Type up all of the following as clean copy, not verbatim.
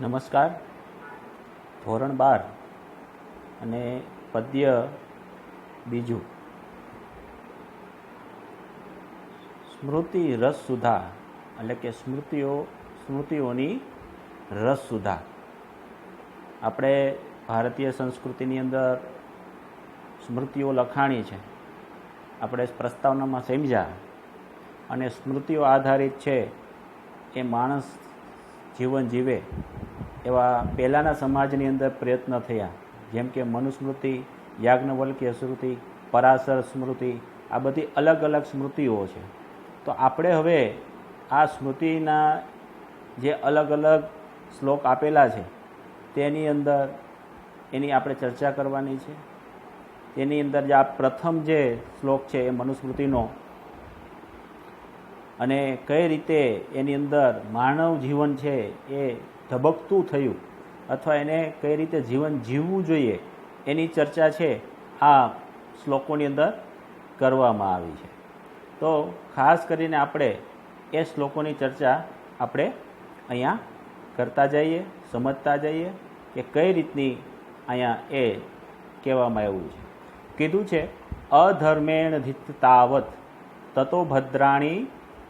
નમસ્કાર. ધોરણ 12 અને પદ્ય બીજું. સ્મૃતિ રસ સુધા એટલે કે સ્મૃતિઓની રસ સુધા. આપણે ભારતીય સંસ્કૃતિની અંદર સ્મૃતિઓ લખાણી છે, આપણે પ્રસ્તાવનામાં સમજ્યા. અને સ્મૃતિઓ આધારિત છે એ માણસ જીવન જીવે એવા પહેલાંના સમાજની અંદર પ્રયત્ન થયા. જેમ કે મનુસ્મૃતિ, યાજ્ઞવલ્ક્ય સ્મૃતિ, પરાશર સ્મૃતિ, આ બધી અલગ અલગ સ્મૃતિઓ છે. તો આપણે હવે આ સ્મૃતિના જે અલગ અલગ શ્લોક આપેલા છે તેની અંદર એની આપણે ચર્ચા કરવાની છે. તેની અંદર જે આ પ્રથમ જે શ્લોક છે એ મનુસ્મૃતિનો, અને કઈ રીતે એની અંદર માનવ જીવન છે એ ધબકતું થયું અથવા એને કઈ રીતે જીવન જીવવું જોઈએ એની ચર્ચા છે આ શ્લોકોની અંદર કરવામાં આવી છે. તો ખાસ કરીને આપણે એ શ્લોકોની ચર્ચા આપણે અહીંયા કરતા જઈએ, સમજતા જઈએ કે કઈ રીતની અહીંયા એ કહેવામાં આવ્યું છે. કીધું છે અધર્મેણ ધિત તાવત તતો ભદ્રાણી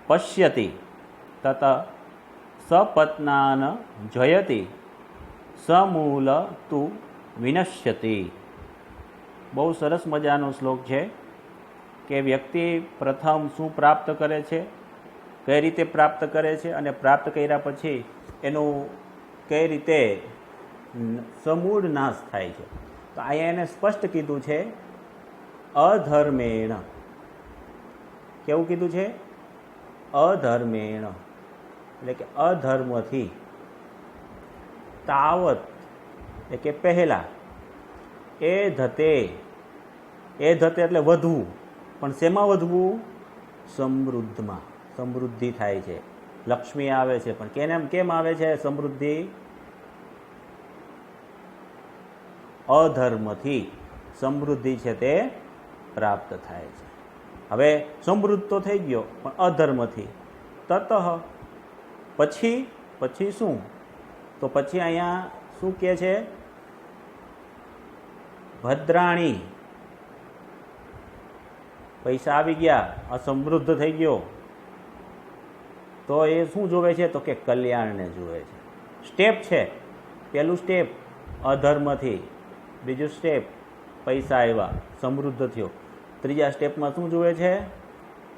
પશ્યતિ તત સપત્નાન જયતિ સમૂલ તુ વિનશ્યતિ. બહુ સરસ મજાનો શ્લોક છે કે વ્યક્તિ પ્રથમ શું પ્રાપ્ત કરે છે, કઈ રીતે પ્રાપ્ત કરે છે, અને પ્રાપ્ત કર્યા પછી એનું કઈ રીતે સમૂળ નાશ થાય છે. તો અહીંયા એને સ્પષ્ટ કીધું છે અધર્મેણ. કેવું કીધું છે? અધર્મેણ એટલે કે અધર્મથી, તાવત એટલે કે પહેલા, એ ધતે એટલે વધવું. પણ શેમાં વધવું? સમૃદ્ધમાં. સમૃદ્ધિ થાય છે, લક્ષ્મી આવે છે. પણ કેમ આવે છે સમૃદ્ધિ? અધર્મથી સમૃદ્ધિ છે તે પ્રાપ્ત થાય છે. હવે સમૃદ્ધ તો થઈ ગયો પણ અધર્મથી. તતઃ પછી શું? તો પછી અહીંયા શું કહે છે? ભદ્રાણી, પૈસા આવી ગયા, અસમૃદ્ધ થઈ ગયો, તો એ શું જોવે છે? તો કે કલ્યાણને જોવે છે. સ્ટેપ છે. પહેલું સ્ટેપ અધર્મથી, બીજું સ્ટેપ પૈસા આવ્યા, સમૃદ્ધ થયો. ત્રીજા સ્ટેપમાં શું જુએ છે?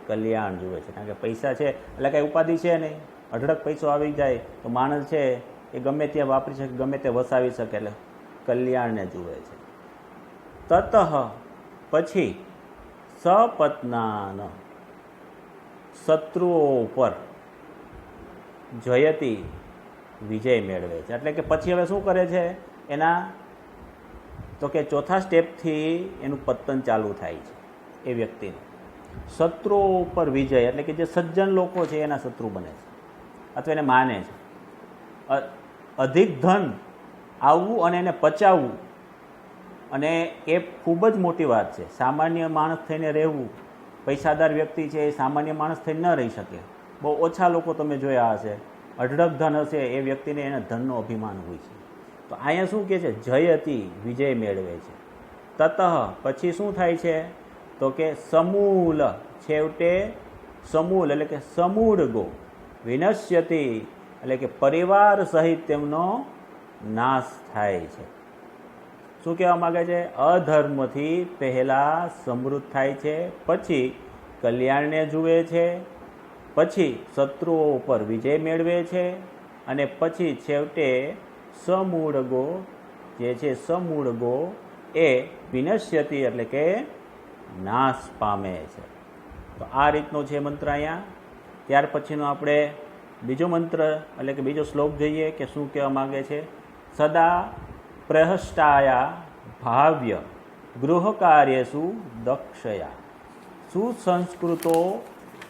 કલ્યાણ જુએ છે. કારણ કે પૈસા છે એટલે કાંઈ ઉપાધિ છે નહીં. અઢળક પૈસો આવી જાય તો માણસ છે એ ગમે ત્યાં વાપરી શકે, ગમે તે વસાવી શકે. એટલે કલ્યાણને જુએ છે. તતઃ પછી સપત્નાન, શત્રુઓ ઉપર, જયતિ વિજય મેળવે છે. એટલે કે પછી હવે શું કરે છે એના? તો કે ચોથા સ્ટેપથી એનું પતન ચાલુ થાય છે એ વ્યક્તિનું. શત્રુઓ ઉપર વિજય એટલે કે જે સજ્જન લોકો છે એના શત્રુ બને છે અથવા એને માને છે. અધિક ધન આવવું અને એને પચાવવું, અને એ ખૂબ જ મોટી વાત છે. સામાન્ય માણસ થઈને રહેવું, પૈસાદાર વ્યક્તિ છે એ સામાન્ય માણસ થઈને ન રહી શકે. બહુ ઓછા લોકો તમે જોયા હશે, અઢળક ધન હશે એ વ્યક્તિને એના ધનનો અભિમાન હોય છે. તો અહીંયા શું કહે છે? જયતિ વિજય મેળવે છે. તતઃ પછી શું થાય છે? તો કે સમૂલ, છેવટે સમૂલ એટલે કે સમૂળ ગો, વિનશ્યતિ એટલે કે પરિવાર સહિત તેમનો નાશ થાય છે. શું કહેવા માગે છે? અધર્મથી પહેલા સમૃદ્ધ થાય છે, પછી કલ્યાણને જુએ છે, પછી શત્રુઓ ઉપર વિજય મેળવે છે, અને પછી છેવટે સમૂળ ગો જે છે, સમૂળ ગો એ વિનશ્યતિ એટલે કે નાશ પામે છે. તો આ રીતનો છે મંત્ર અહીંયા. ત્યાર પછીનો આપણે બીજો મંત્ર એટલે કે બીજો શ્લોક જોઈએ કે શું કહેવા માગે છે. સદા પ્રહષ્ટાયા ભાવ્ય ગૃહ કાર્યેષુ દક્ષયા સુસંસ્કૃતો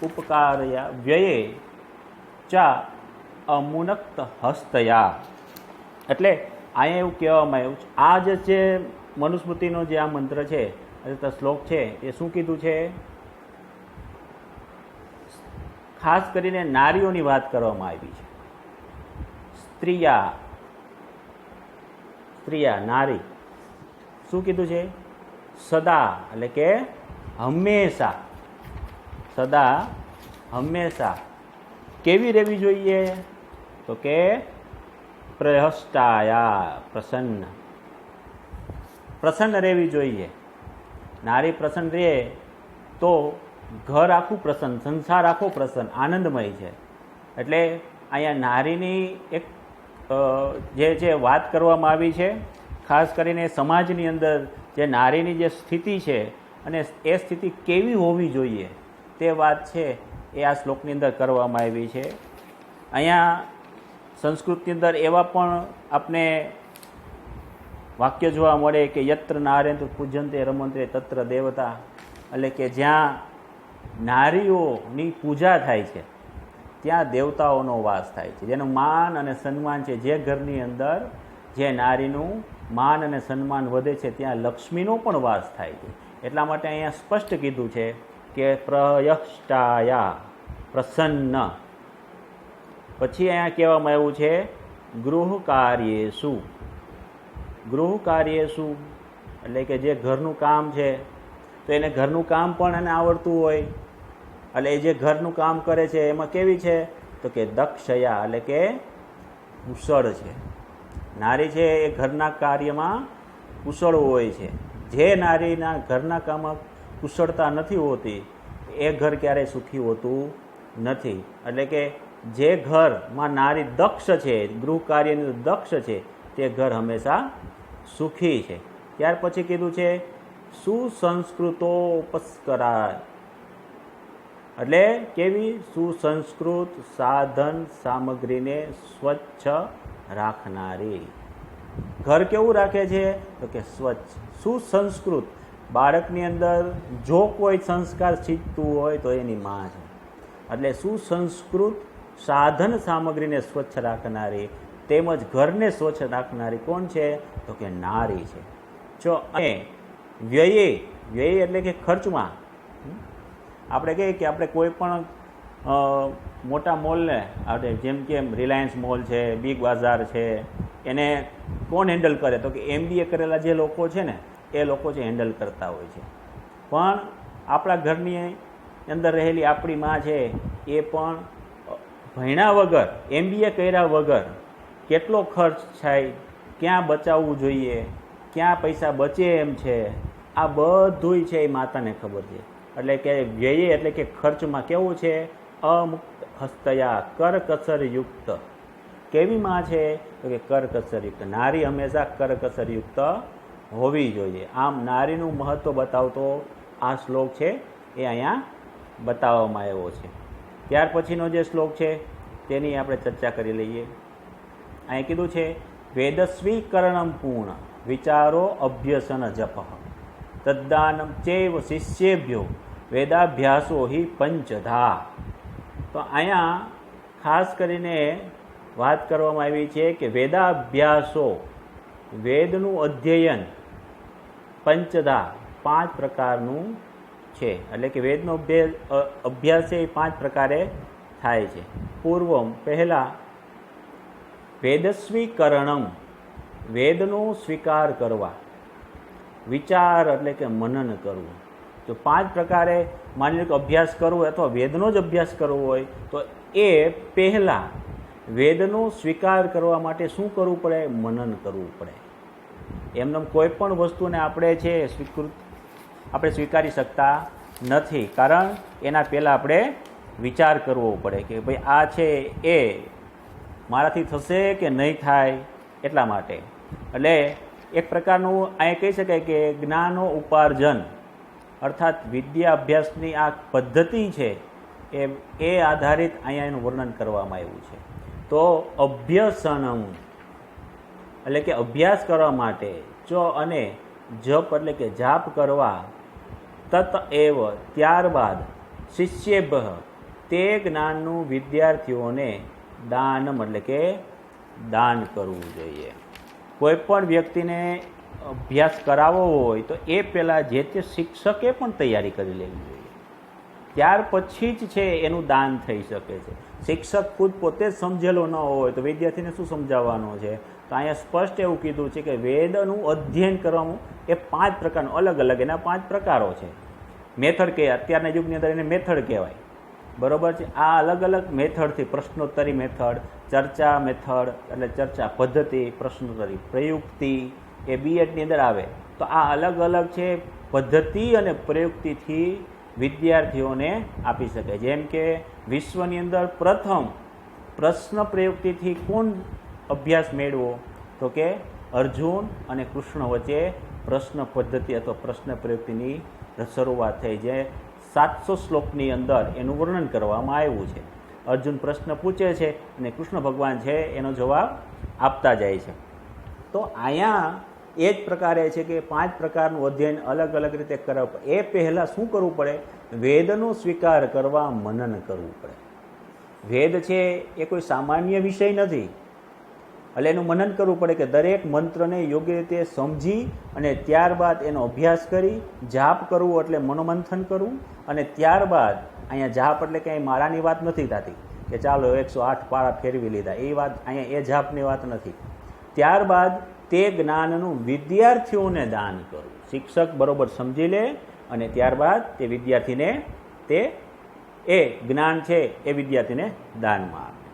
ઉપકારયા વ્યયે ચા અમુનક્ત હસ્તયા. એટલે અહીંયા એવું કહેવામાં આવ્યું છે, આ જે છે મનુસ્મૃતિનો જે આ મંત્ર છે, શ્લોક છે, એ શું કીધું છે? ખાસ કરીને નારીઓની વાત કરવામાં આવી છે. સ્ત્રીયા સ્ત્રીયા નારી શું કીધું છે? સદા એટલે કે હંમેશા, સદા હંમેશા કેવી રહેવી જોઈએ? તો કે પ્રહષ્ટાયા પ્રસન્ન, પ્રસન્ન રહેવી જોઈએ. નારી પ્રસન્ન રહે તો ઘર આખું પ્રસન્ન, સંસાર આખો પ્રસન્ન, આનંદમય છે. એટલે અહીંયા નારીની એક જે વાત કરવામાં આવી છે, ખાસ કરીને સમાજની અંદર જે નારીની જે સ્થિતિ છે અને એ સ્થિતિ કેવી હોવી જોઈએ તે વાત છે એ આ શ્લોકની અંદર કરવામાં આવી છે. અહીંયા સંસ્કૃતની અંદર એવા પણ આપણે વાક્ય જોવા મળે કે યત્ર નારેન્દ્ર પૂજંતે રમંતે તત્ર દેવતા, એટલે કે જ્યાં નારીઓની પૂજા થાય છે ત્યાં દેવતાઓનો વાસ થાય છે, જેનું માન અને સન્માન છે. જે ઘરની અંદર જે નારીનું માન અને સન્માન વધે છે ત્યાં લક્ષ્મીનો પણ વાસ થાય છે. એટલા માટે અહીંયા સ્પષ્ટ કીધું છે કે પ્રયષ્ટાયા પ્રસન્ન. પછી અહીંયા કહેવામાં આવ્યું છે ગૃહ કાર્યેષુ. ગૃહ કાર્યેષુ એટલે કે જે ઘરનું કામ છે તો એને ઘરનું કામ પણ એને આવડતું હોય, એટલે એ જે ઘરનું કામ કરે છે એમાં કેવી છે? તો કે દક્ષયા એટલે કે કુશળ છે. નારી છે એ ઘરના કાર્યમાં કુશળ હોય છે. જે નારીના ઘરના કામમાં કુશળતા નથી હોતી એ ઘર ક્યારેય સુખી હોતું નથી. એટલે કે જે ઘરમાં નારી દક્ષ છે, ગૃહ કાર્યની દક્ષ છે, તે ઘર હંમેશા સુખી છે. ત્યાર પછી કીધું છે સુસંસ્કૃતોપસ્કરાય, એટલે કેવી? સુસંસ્કૃત સાધન સામગ્રીને સ્વચ્છ રાખનારી. ઘર કેવું રાખે છે? તો કે સ્વચ્છ, સુસંસ્કૃત. બાળકની અંદર જો કોઈ સંસ્કાર શીખતું હોય તો એની માં છે. એટલે સુસંસ્કૃત સાધન સામગ્રીને સ્વચ્છ રાખનારી તેમજ ઘરને સ્વચ્છ રાખનારી કોણ છે? તો કે નારી છે. જો અને વ્યયે, વ્યય એટલે કે ખર્ચમાં આપણે કહીએ કે આપણે કોઈ પણ મોટા મોલને આપણે જેમ કે રિલાયન્સ મોલ છે, બિગ બાઝાર છે, એને કોણ હેન્ડલ કરે? તો કે MBA કરેલા જે લોકો છે ને એ લોકો જે હેન્ડલ કરતા હોય છે. પણ આપણા ઘરની અંદર રહેલી આપણી માં છે એ પણ ભણ્યા વગર, MBA કર્યા વગર કેટલો ખર્ચ થાય, ક્યાં બચાવવું જોઈએ, ક્યાં પૈસા બચે એમ છે, આ બધુંય છે એ માતાને ખબર છે. એટલે કે વ્યય એટલે કે ખર્ચમાં કેવું છે? અમુક્ત હસ્તયા કરકસરયુક્ત. કેવી માં છે? તો કે કરકસરયુક્ત. નારી હંમેશા કરકસરયુક્ત હોવી જોઈએ. આમ નારીનું મહત્ત્વ બતાવતો આ શ્લોક છે એ અહીંયા બતાવવામાં આવ્યો છે. ત્યાર પછીનો જે શ્લોક છે તેની આપણે ચર્ચા કરી લઈએ. અહીં કીધું છે વેદસ્વીકરણમ પૂર્ણ વિચારો અભ્યસન જપ તદ્દાનમ ચૈવ શિષ્યેભ્યો વેદાભ્યાસો હિ પંચધા. તો અહીંયા ખાસ કરીને વાત કરવામાં આવી છે કે વેદાભ્યાસો, વેદનું અધ્યયન પંચધા 5 પ્રકારનું છે. એટલે કે વેદનો અભ્યાસ છે એ 5 પ્રકારે થાય છે. પૂર્વમ પહેલા વેદસ્વીકરણમ, વેદનો સ્વીકાર કરવા, વિચાર એટલે કે મનન કરવું. જો 5 પ્રકારે માની લો કે અભ્યાસ કરવો અથવા વેદનો જ અભ્યાસ કરવો હોય તો એ પહેલાં વેદનો સ્વીકાર કરવા માટે શું કરવું પડે? મનન કરવું પડે. એમને કોઈ પણ વસ્તુને આપણે છે આપણે સ્વીકારી શકતા નથી, કારણ એના પહેલાં આપણે વિચાર કરવો પડે કે ભાઈ આ છે એ મારાથી થશે કે નહીં થાય. એટલા માટે એટલે એક પ્રકારનું અહીંયા કહી શકાય કે જ્ઞાનો ઉપાર્જન અર્થાત વિદ્યા અભ્યાસની આ પદ્ધતિ છે એ આધારિત અહીંયા એનું વર્ણન કરવામાં આવ્યું છે. તો અભ્યસનમ એટલે કે અભ્યાસ કરવા માટે, ચ અને જપ એટલે કે જાપ કરવા, તત એવ ત્યારબાદ, શિષ્યેભ્ય તે જ્ઞાનનું વિદ્યાર્થીઓને દાનમ એટલે કે દાન કરવું જોઈએ. કોઈ પણ વ્યક્તિને અભ્યાસ કરાવવો હોય તો એ પહેલાં જે તે શિક્ષકે પણ તૈયારી કરી લેવી જોઈએ. ત્યાર પછી જ છે એનું દાન થઈ શકે છે. શિક્ષક ખુદ પોતે જ સમજેલો ન હોય તો વિદ્યાર્થીને શું સમજાવવાનો છે? તો અહીંયા સ્પષ્ટ એવું કીધું છે કે વેદનું અધ્યયન કરવાનું એ 5 પ્રકારનું અલગ અલગ એના 5 પ્રકારો છે. મેથડ કે અત્યારના યુગની અંદર એને મેથડ કહેવાય, બરોબર છે. આ અલગ અલગ મેથડથી પ્રશ્નોત્તરી મેથડ, ચર્ચા મેથડ એટલે ચર્ચા પદ્ધતિ, પ્રશ્નોત્તરી પ્રયુક્તિ એ બીએડની અંદર આવે. તો આ અલગ અલગ છે પદ્ધતિ અને પ્રયુક્તિથી વિદ્યાર્થીઓને આપી શકે. જેમ કે વિશ્વની અંદર પ્રથમ પ્રશ્ન પ્રયુક્તિથી કોણ અભ્યાસ મેળવો તો કે અર્જુન અને કૃષ્ણ વચ્ચે પ્રશ્ન પદ્ધતિ અથવા પ્રશ્ન પ્રયુક્તિની શરૂઆત થઈ, જે 700 શ્લોકની અંદર એનું વર્ણન કરવામાં આવ્યું છે. અર્જુન પ્રશ્ન પૂછે છે અને કૃષ્ણ ભગવાન છે એનો જવાબ આપતા જાય છે. તો અહીંયા એ જ પ્રકારે છે કે 5 પ્રકારનું અધ્યયન અલગ અલગ રીતે કરવા. એ પહેલાં શું કરવું પડે? વેદનો સ્વીકાર કરવા મનન કરવું પડે. વેદ છે એ કોઈ સામાન્ય વિષય નથી, એટલે એનું મનન કરવું પડે કે દરેક મંત્રને યોગ્ય રીતે સમજી અને ત્યારબાદ એનો અભ્યાસ કરી જાપ કરવું, એટલે મનોમંથન કરવું. અને ત્યારબાદ અહીંયા જાપ એટલે કંઈ માળાની વાત નથી થતી કે ચાલો 108 પારા ફેરવી લીધા, એ વાત અહીંયા એ જાપની વાત નથી. ત્યારબાદ તે જ્ઞાનનું વિદ્યાર્થીઓને દાન કરવું. શિક્ષક બરોબર સમજી લે અને ત્યારબાદ તે વિદ્યાર્થીને તે એ જ્ઞાન છે એ વિદ્યાર્થીને દાનમાં આપે.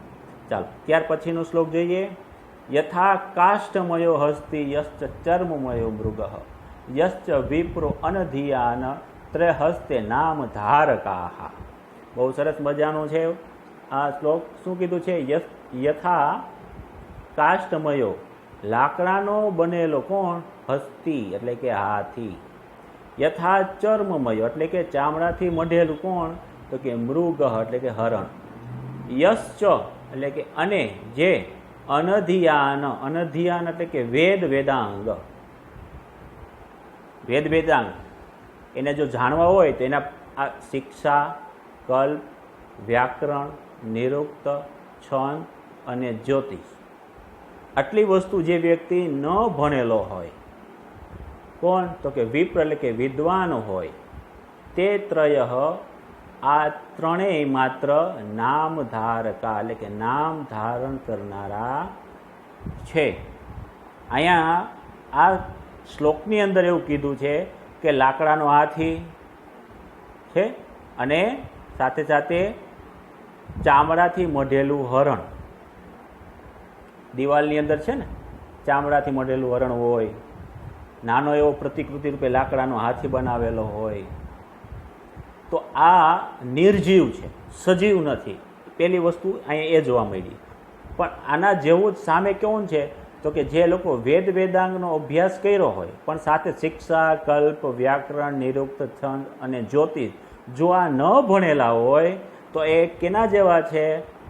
ચાલો ત્યાર પછીનો શ્લોક જોઈએ. યથા કાષ્ઠમયો હસ્તિ યશ્ચ ચર્મમયો મૃગ યશ્ચ વિપ્રો અનધિયાન ત્રહસ્તે નામ ધારકાહ. બહુ સરસ મજાનું છે આ શ્લોક. શું કીધું છે? યથા કાષ્ઠમયો લાકડાનો બનેલો કોણ? હસ્તી એટલે કે હાથી. યથા ચર્મમયો એટલે કે ચામડાથી મઢેલું કોણ? તો કે મૃગ એટલે કે હરણ. યશ્ચ એટલે કે અને જે અનધિયાન, અનધિયાન એટલે કે વેદ વેદાંગ, વેદ વેદાંગ એને જો જાણવા હોય તો એના આ શિક્ષા, કલ્પ, વ્યાકરણ, નિરુક્ત, છંદ અને જ્યોતિષ, આટલી વસ્તુ જે વ્યક્તિ ન ભણેલો હોય, કોણ? તો કે વિપ્ર એટલે કે વિદ્વાન હોય, તે ત્રય આ ત્રણેય માત્ર નામ ધારકા એટલે કે નામ ધારણ કરનારા છે. અહીંયા આ શ્લોકની અંદર એવું કીધું છે કે લાકડાનો હાથી છે અને સાથે સાથે ચામડાથી મઢેલું હરણ. દિવાલની અંદર છે ને ચામડાથી મઢેલું હરણ હોય, નાનો એવો પ્રતિકૃતિ રૂપે લાકડાનો હાથી બનાવેલો હોય. તો આ નિર્જીવ છે, સજીવ નથી. પેલી વસ્તુ અહીંયા એ જોવા મળી. પણ આના જેવું જ સામે કેવું છે તો કે જે લોકો વેદ વેદાંગનો અભ્યાસ કર્યો હોય પણ સાથે શિક્ષા, કલ્પ, વ્યાકરણ, નિરુક્ત, છંદ અને જ્યોતિષ જો આ ન ભણેલા હોય તો એ કેના જેવા છે?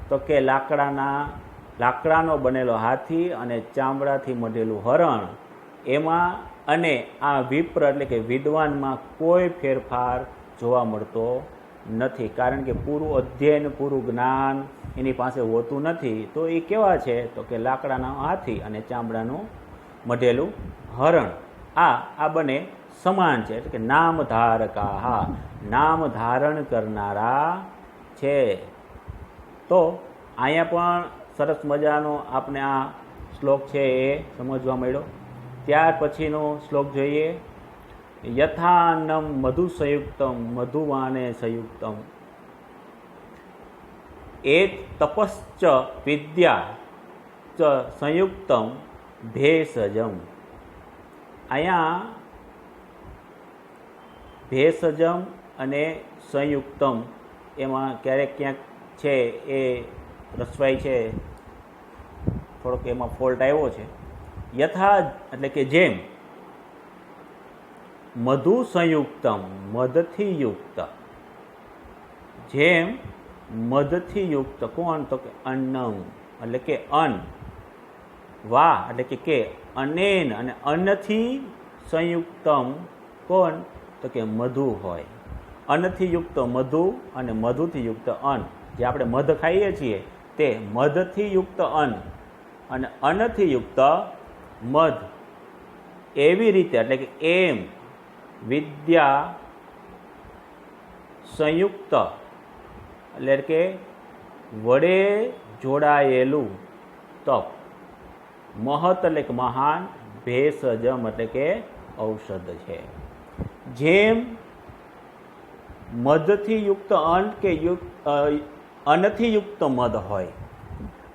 તો કે લાકડાનો બનેલો હાથી અને ચામડાથી મઢેલું હરણ. એમાં અને આ વિપ્ર એટલે કે વિદ્વાનમાં કોઈ ફેરફાર જોવા મળતો નથી, કારણ કે પૂરું અધ્યયન, પૂરું જ્ઞાન એની પાસે હોતું નથી. તો એ કેવા છે? તો કે લાકડાના હાથી અને ચામડાનું મઢેલું હરણ. આ બંને સમાન છે, એટલે કે નામ ધારકા, હા નામ ધારણ કરનારા છે. તો અહીંયા પણ સરસ મજાનો આપણે આ શ્લોક છે એ સમજવા મળ્યો. ત્યાર પછીનો શ્લોક જોઈએ. યથાન્નમ મધુ સંયુક્તમ મધુવાને સંયુક્તમ એ તપશ્ચ વિદ્યા ચ સંયુક્તમ ભેષજમ. અહીંયા ભેષજમ અને સંયુક્તમ એમાં ક્યારેક ક્યાંક છે એ રસવાઈ છે, થોડોક એમાં ફોલ્ટ આવ્યો છે. યથા એટલે કે જેમ, મધુ સંયુક્તમ મધથી યુક્ત, જેમ મધથી યુક્ત કોણ? તો કે અન્નમ એટલે કે અન્ન, વા એટલે કે અનેન અને અન્નથી સંયુક્તમ કોણ? તો કે મધુ હોય. અન્નથી યુક્ત મધુ અને મધુથી યુક્ત અન્ન. જે આપણે મધ ખાઈએ છીએ તે મધથી યુક્ત અન્ન અને અન્નથી યુક્ત મધ. એવી રીતે એટલે કે એમ વિદ્યા સંયુક્ત એટલે કે વડે જોડાયેલું તપ. મહત એટલે કે મહાન, ભેષજમ એટલે કે ઔષધ છે. જેમ મધથી યુક્ત અન્ન કે અન્નથી યુક્ત મધ હોય,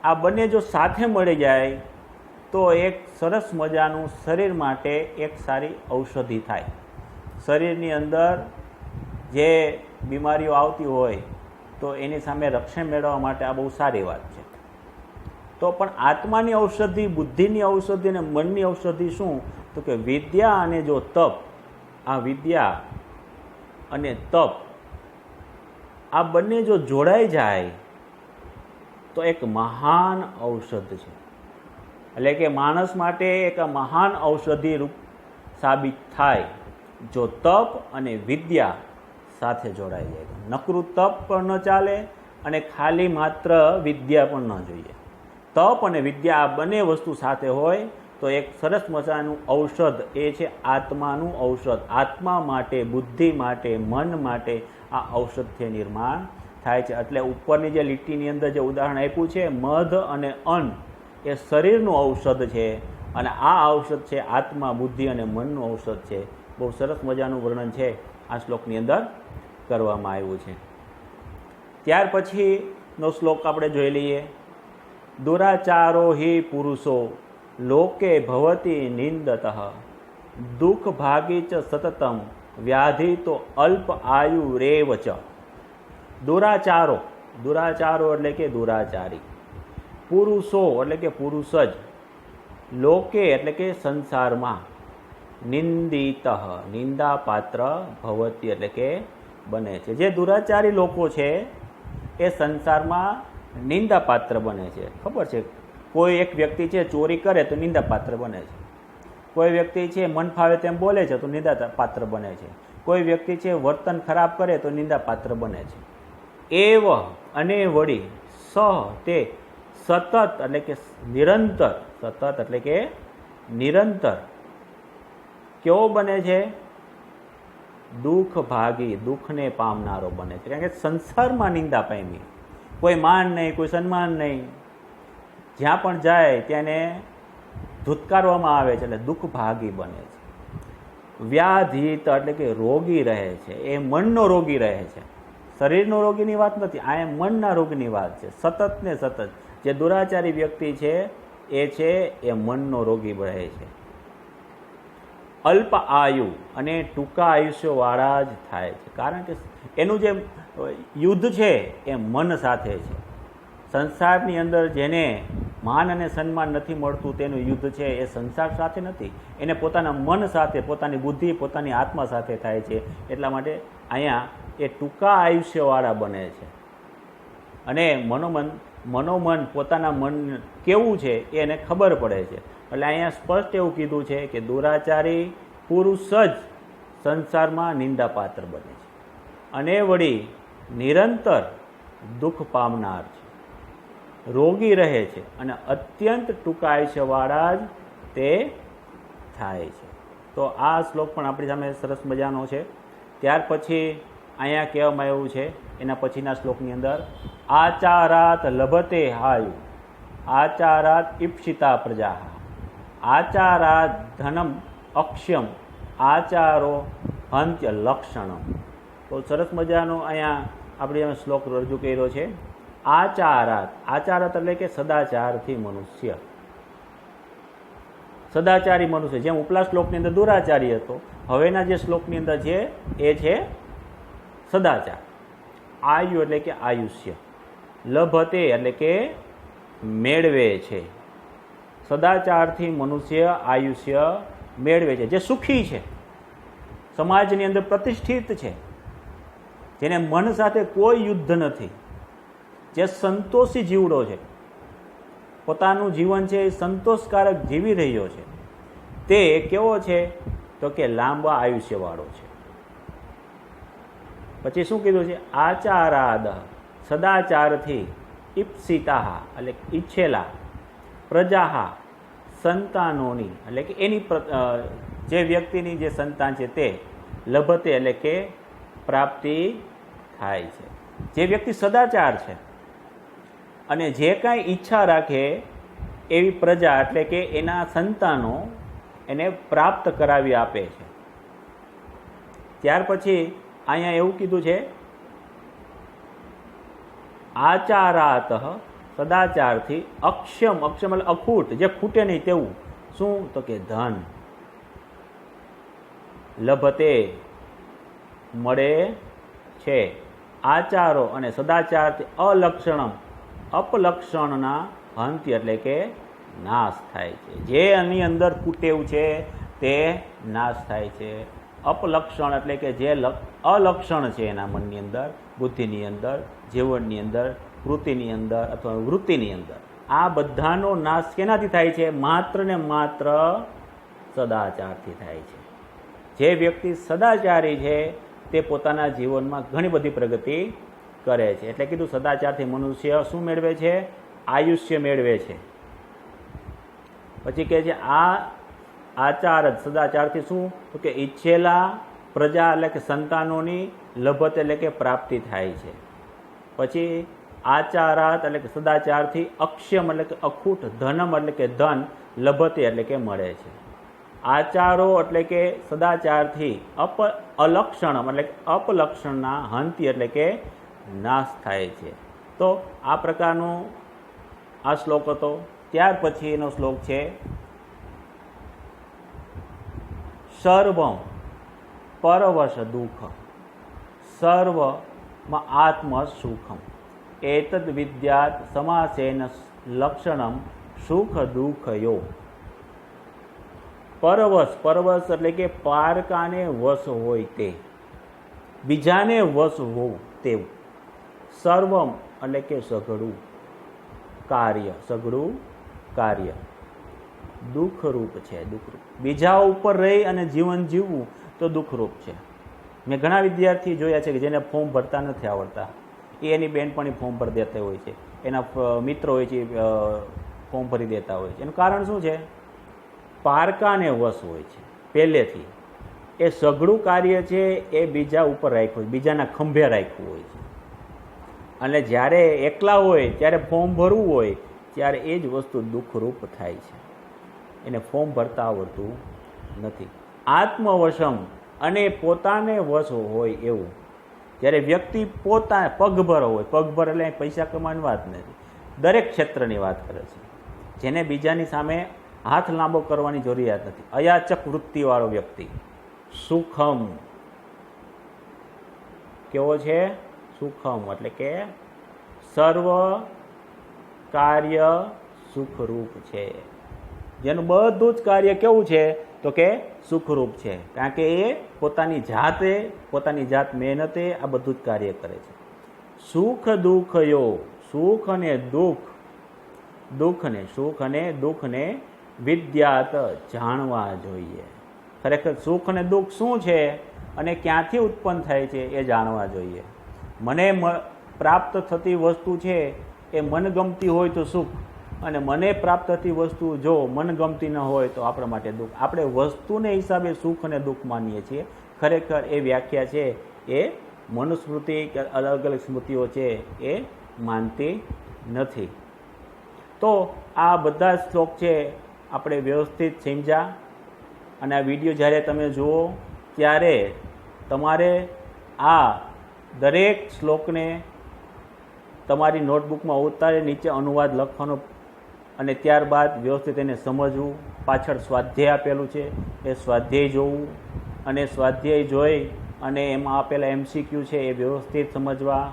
આ બંને જો સાથે મળી જાય તો એક સરસ મજાનું શરીર માટે એક સારી ઔષધિ થાય. શરીરની અંદર જે બીમારીઓ આવતી હોય તો એની સામે રક્ષણ મેળવવા માટે આ બહુ સારી વાત છે. તો પણ આત્માની ઔષધિ, બુદ્ધિની ઔષધિ અને મનની ઔષધિ શું? તો કે વિદ્યા અને જો તપ, આ વિદ્યા અને તપ આ બંને જો જોડાઈ જાય તો એક મહાન ઔષધ છે. એટલે કે માણસ માટે એક મહાન ઔષધિ રૂપ સાબિત થાય જો તપ અને વિદ્યા સાથે જોડાઈ જાય. નકરું તપ પણ ન ચાલે અને ખાલી માત્ર વિદ્યા પણ ન જોઈએ. તપ અને વિદ્યા આ બંને વસ્તુ સાથે હોય તો એક સરસ મજાનું ઔષધ, એ છે આત્માનું ઔષધ. આત્મા માટે, બુદ્ધિ માટે, મન માટે આ ઔષધથી નિર્માણ થાય છે. એટલે ઉપરની જે લીટીની અંદર જે ઉદાહરણ આપ્યું છે, મધ અને અન્ન એ શરીરનું ઔષધ છે અને આ ઔષધ છે આત્મા, બુદ્ધિ અને મનનું ઔષધ છે. બહુ સરસ મજાનું વર્ણન છે આ શ્લોકની અંદર કરવામાં આવ્યું છે. ત્યાર પછીનો શ્લોક આપણે જોઈ લઈએ. દુરાચારો હિ પુરુષો લોકે ભવતી નિંદતઃ દુઃખ ભાગી ચ સતતમ વ્યાધિ તો અલ્પ આયુરેવ ચ. દુરાચારો, દુરાચારો એટલે કે દુરાચારી. પુરુષો એટલે કે પુરુષ જ. લોકે એટલે કે સંસારમાં. નિંદિત, નિંદા પાત્ર, ભવતી એટલે કે બને છે. જે દુરાચારી લોકો છે એ સંસારમાં નિંદા પાત્ર બને છે. ખબર છે, કોઈ એક વ્યક્તિ છે ચોરી કરે તો નિંદા પાત્ર બને છે. કોઈ વ્યક્તિ છે મન ફાવે તેમ બોલે છે તો નિંદા પાત્ર બને છે. કોઈ વ્યક્તિ છે વર્તન ખરાબ કરે તો નિંદા પાત્ર બને છે. એવ અને વળી સ તે સતત એટલે કે નિરંતર, સતત એટલે કે નિરંતર કેવો બને છે? દુઃખ ભાગી, દુઃખને પામનારો બને છે. કારણ કે સંસારમાં નિંદા પામી, કોઈ માન નહીં, કોઈ સન્માન નહીં, જ્યાં પણ જાય તેને ધુતકારવામાં આવે છે એટલે દુઃખ ભાગી બને છે. વ્યાધિત એટલે કે રોગી રહે છે, એ મનનો રોગી રહે છે. શરીરનો રોગીની વાત નથી, આ મનના રોગની વાત છે. સતત ને સતત જે દુરાચારી વ્યક્તિ છે એ મનનો રોગી રહે છે. અલ્પ આયુ અને ટૂંકા આયુષ્યવાળા જ થાય છે. કારણ કે એનું જે યુદ્ધ છે એ મન સાથે છે. સંસારની અંદર જેને માન અને સન્માન નથી મળતું તેનું યુદ્ધ છે એ સંસાર સાથે નથી, એને પોતાના મન સાથે, પોતાની બુદ્ધિ, પોતાની આત્મા સાથે થાય છે. એટલા માટે અહીંયા એ ટૂંકા આયુષ્યવાળા બને છે. અને મનોમન પોતાના મન કેવું છે એને ખબર પડે છે. એટલે અહીંયા સ્પષ્ટ એવું કીધું છે કે દુરાચારી પુરુષ જ સંસારમાં નિંદાપાત્ર બને છે અને વળી નિરંતર દુઃખ પામનાર છે, રોગી રહે છે અને અત્યંત ટૂંકા આયુષ્યવાળા જ તે થાય છે. તો આ શ્લોક પણ આપણી સામે સરસ મજાનો છે. ત્યાર પછી અહીંયા કહેવામાં આવ્યું છે એના પછીના શ્લોકની અંદર, આચારાત લભતે હાયુ આચારાત ઈપ્સિતા પ્રજા આચારાત ધનમ અક્ષયમ આચારો અંત્ય લક્ષણમ. તો સરસ મજાનો અહીંયા આપણે શ્લોક રજૂ કર્યો છે. આચારાત, આચારાત એટલે કે સદાચારથી મનુષ્ય, સદાચારી મનુષ્ય. જેમ ઉપલા શ્લોકની અંદર દુરાચારી હતો, હવેના જે શ્લોકની અંદર છે એ છે સદાચાર. આયુ એટલે કે આયુષ્ય, લભતે એટલે કે મેળવે છે. સદાચારથી મનુષ્ય આયુષ્ય મેળવે છે, જે સુખી છે, સમાજની અંદર પ્રતિષ્ઠિત છે, જેને મન સાથે કોઈ યુદ્ધ નથી, જે સંતોષી જીવડો છે, પોતાનું જીવન છે એ સંતોષકારક જીવી રહ્યો છે, તે કેવો છે? તો કે લાંબા આયુષ્યવાળો છે. પછી શું કીધું છે? આચારાદ, સદાચારથી ઈપ્સિતા એટલે ઈચ્છેલા, પ્રજા સંતાનોની એટલે કે એની જે વ્યક્તિની જે સંતાન છે તે લભતે એટલે કે પ્રાપ્તિ થાય છે. જે વ્યક્તિ સદાચાર છે અને જે કાંઈ ઈચ્છા રાખે એવી પ્રજા એટલે કે એના સંતાનો એને પ્રાપ્ત કરાવી આપે છે. ત્યાર પછી અહીંયા એવું કીધું છે, આચારાત સદાચારથી અક્ષમ, અક્ષમ એટલે અખૂટ, જે ખૂટે નહીં તેવું. શું? તો કે ધન. લભતે મળે છે. આચારો અને સદાચારથી અલક્ષણમ, અપલક્ષણના હંતિ એટલે કે નાશ થાય છે. જે એની અંદર કુટેવ છે તે નાશ થાય છે. અપલક્ષણ એટલે કે જે અલક્ષણ છે એના મનની અંદર, બુદ્ધિની અંદર, જીવનની અંદર, કૃતિની અંદર અથવા વૃત્તિની અંદર, આ બધાનો નાશ કેનાથી થાય છે? માત્ર ને માત્ર સદાચારથી થાય છે. જે વ્યક્તિ સદાચારી છે તે પોતાના જીવનમાં ઘણી બધી પ્રગતિ કરે છે. એટલે કીધું સદાચારથી મનુષ્ય શું મેળવે છે? આયુષ્ય મેળવે છે. પછી કહે છે આ આચાર સદાચારથી શું? તો કે ઈચ્છેલા પ્રજા એટલે કે સંતાનોની લભત એટલે કે પ્રાપ્તિ થાય છે. પછી આચારાત એટલે કે સદાચારથી અક્ષમ એટલે કે અખૂટ, ધનમ એટલે કે ધન, લભતે એટલે કે મળે છે. આચારો એટલે કે સદાચારથી અલક્ષણમ એટલે કે અપલક્ષણના હંતિ એટલે કે નાશ થાય છે. તો આ પ્રકારનો આ શ્લોક હતો. ત્યાર પછી એનો શ્લોક છે સર્વમ પરવશ દુઃખ સર્વમાં આત્મ સુખમ એતદ વિદ્યાત સમાસેન લક્ષણમ સુખ દુઃખયો. પરવશ, પરવશ એટલે કે પારકાને વશ હોય તે, બીજાને વશ હોવું તેવું. સર્વમ એટલે કે સઘળું કાર્ય, સઘળું કાર્ય દુઃખરૂપ છે. દુઃખરૂપ, બીજા ઉપર રહી અને જીવન જીવવું તો દુઃખરૂપ છે. મેં ઘણા વિદ્યાર્થી જોયા છે કે જેને ફોર્મ ભરતા નથી આવડતા, એ એની બહેનપણી ફોર્મ ભરી દેતા હોય છે, એના મિત્રો હોય છે ફોર્મ ભરી દેતા હોય છે. એનું કારણ શું છે? પારકાને વશ હોય છે પહેલેથી. એ સઘળું કાર્ય છે એ બીજા ઉપર રાખ્યું હોય, બીજાના ખંભે રાખ્યું હોય છે. અને જ્યારે એકલા હોય ત્યારે ફોર્મ ભરવું હોય ત્યારે એ જ વસ્તુ દુઃખરૂપ થાય છે. એને ફોર્મ ભરતા આવડતું નથી. આત્મવશમ અને પોતાને વશ હોય એવું. જ્યારે વ્યક્તિ પોતા પગભર હોય, પગભર એટલે પૈસા કમાવાની વાત નથી, દરેક ક્ષેત્રની વાત કરે છે. જેને બીજાની સામે હાથ લાંબો કરવાની જરૂરિયાત નથી. અયાચક વૃત્તિવાળો વ્યક્તિ. સુખમ કેવો છે? સુખમ એટલે કે સર્વ કાર્ય સુખરૂપ છે. જેનું બધું જ કાર્ય કેવું છે? તો કે સુખરૂપ છે. કારણ કે એ પોતાની જાતે, પોતાની જાત મહેનતે આ બધું જ કાર્ય કરે છે. સુખ દુઃખયો, સુખ અને દુઃખ, દુઃખને, સુખ અને દુઃખને વિદ્યાત જાણવા જોઈએ. ખરેખર સુખ અને દુઃખ શું છે અને ક્યાંથી ઉત્પન્ન થાય છે એ જાણવા જોઈએ. મને પ્રાપ્ત થતી વસ્તુ છે એ મનગમતી હોય તો સુખ, અને મને પ્રાપ્ત થતી વસ્તુ જો મનગમતી ન હોય તો આપણા માટે દુઃખ. આપણે વસ્તુને હિસાબે સુખ અને દુઃખ માનીએ છીએ. ખરેખર એ વ્યાખ્યા છે એ મનુસ્મૃતિ કે અલગ અલગ સ્મૃતિઓ છે એ માનતી નથી. તો આ બધા શ્લોક છે આપણે વ્યવસ્થિત સમજ્યા. અને આ વિડીયો જ્યારે તમે જુઓ ત્યારે તમારે આ દરેક શ્લોકને તમારી નોટબુકમાં ઉતારી નીચે અનુવાદ લખવાનો અને ત્યારબાદ વ્યવસ્થિત એને સમજવું. પાછળ સ્વાધ્યાય આપેલું છે એ સ્વાધ્યાય જોવું, અને સ્વાધ્યાય જોઈ અને એમાં આપેલા MCQ છે એ વ્યવસ્થિત સમજવા.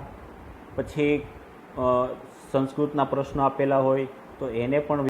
પછી સંસ્કૃતના પ્રશ્નો આપેલા હોય તો એને પણ